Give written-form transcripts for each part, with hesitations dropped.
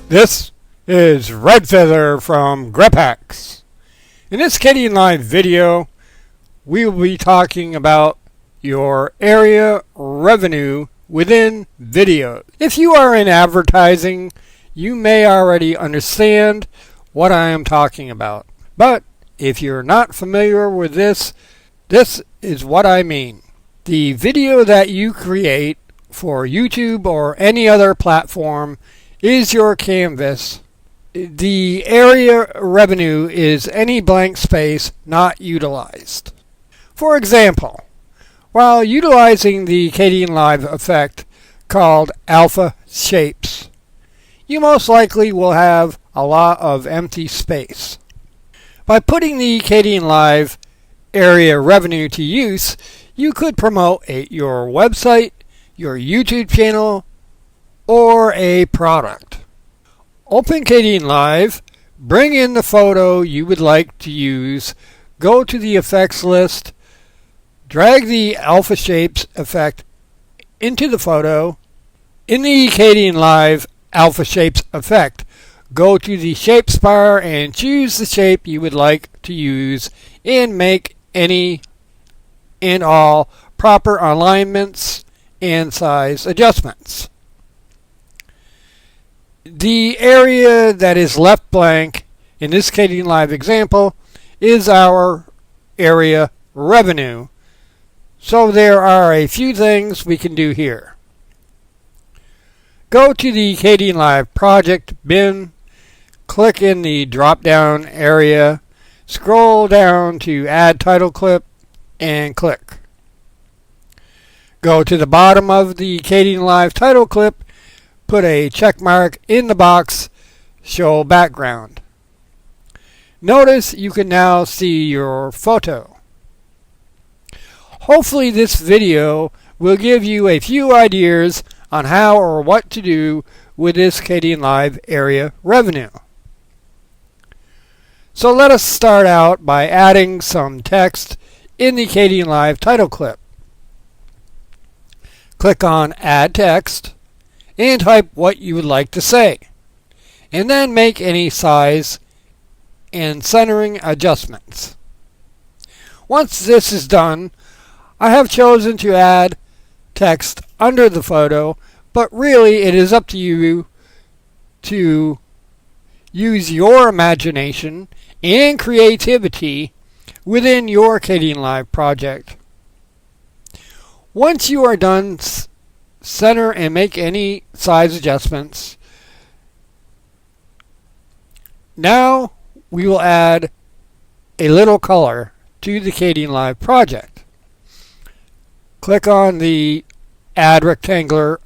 This is Redfeather from Grepx. In this Kdenlive video, we will be talking about your area revenue within videos. If you are in advertising, you may already understand what I am talking about. But if you're not familiar with this is what I mean. The video that you create for YouTube or any other platform is your canvas. The area revenue is any blank space not utilized. For example, while utilizing the Kdenlive effect called alpha shapes, you most likely will have a lot of empty space. By putting the Kdenlive area revenue to use, you could promote your website, your YouTube channel, or a product. Open Kdenlive, bring in the photo you would like to use, go to the effects list, drag the alpha shapes effect into the photo. In the Kdenlive alpha shapes effect, go to the shapes bar and choose the shape you would like to use and make any and all proper alignments and size adjustments. The area that is left blank in this Kdenlive example is our area revenue. So there are a few things we can do here. Go to the Kdenlive project bin, click in the drop down area, scroll down to add title clip, and click. Go to the bottom of the Kdenlive title clip, put a check mark in the box, show background. Notice you can now see your photo. Hopefully this video will give you a few ideas on how or what to do with this Kdenlive area revenue. So let us start out by adding some text in the Kdenlive title clip. Click on Add Text and type what you would like to say, and then make any size and centering adjustments. Once this is done, I have chosen to add text under the photo, but really it is up to you to use your imagination and creativity within your Kdenlive project. Once you are done, center and make any size adjustments. Now we will add a little color to the Kdenlive project. Click on the Add Rectangular,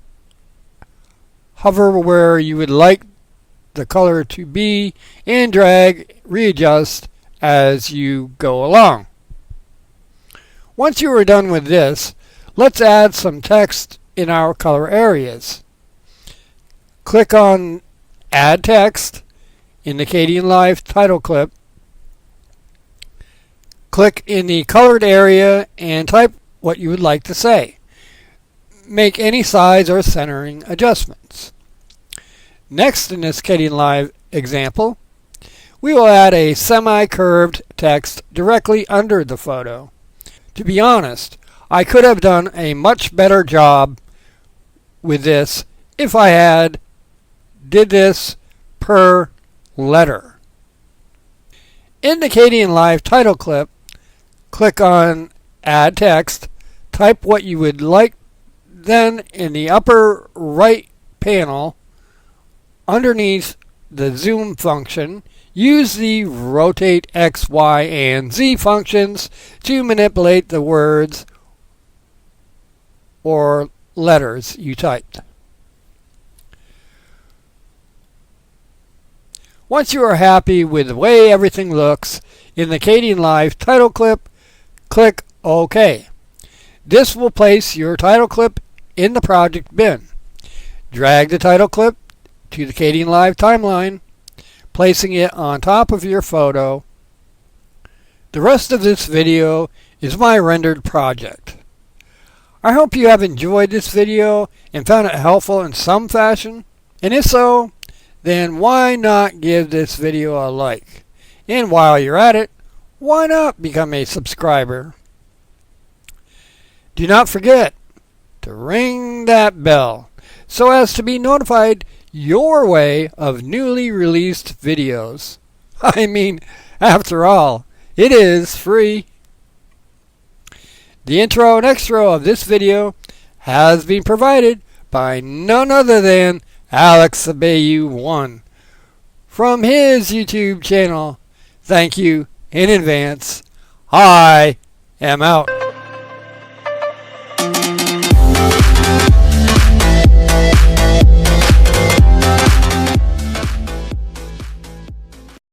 hover where you would like the color to be, and drag, readjust as you go along. Once you are done with this, let's add some text in our color areas. Click on Add Text in the Kdenlive title clip. Click in the colored area and type what you would like to say. Make any size or centering adjustments. Next, in this Kdenlive example, we will add a semi-curved text directly under the photo. To be honest, I could have done a much better job with this if I did this per letter. In the Kdenlive title clip, click on Add Text, type what you would like, then in the upper right panel, underneath the zoom function, use the rotate X, Y, and Z functions to manipulate the words or letters you typed. Once you are happy with the way everything looks in the Kdenlive title clip, click OK. This will place your title clip in the project bin. Drag the title clip to the Kdenlive timeline, placing it on top of your photo. The rest of this video is my rendered project. I hope you have enjoyed this video and found it helpful in some fashion. And if so, then why not give this video a like? And while you're at it, why not become a subscriber? Do not forget to ring that bell so as to be notified your way of newly released videos. I mean, after all, it is free. The intro and extra of this video has been provided by none other than Alex Abayu1 from his YouTube channel. Thank you in advance. I am out.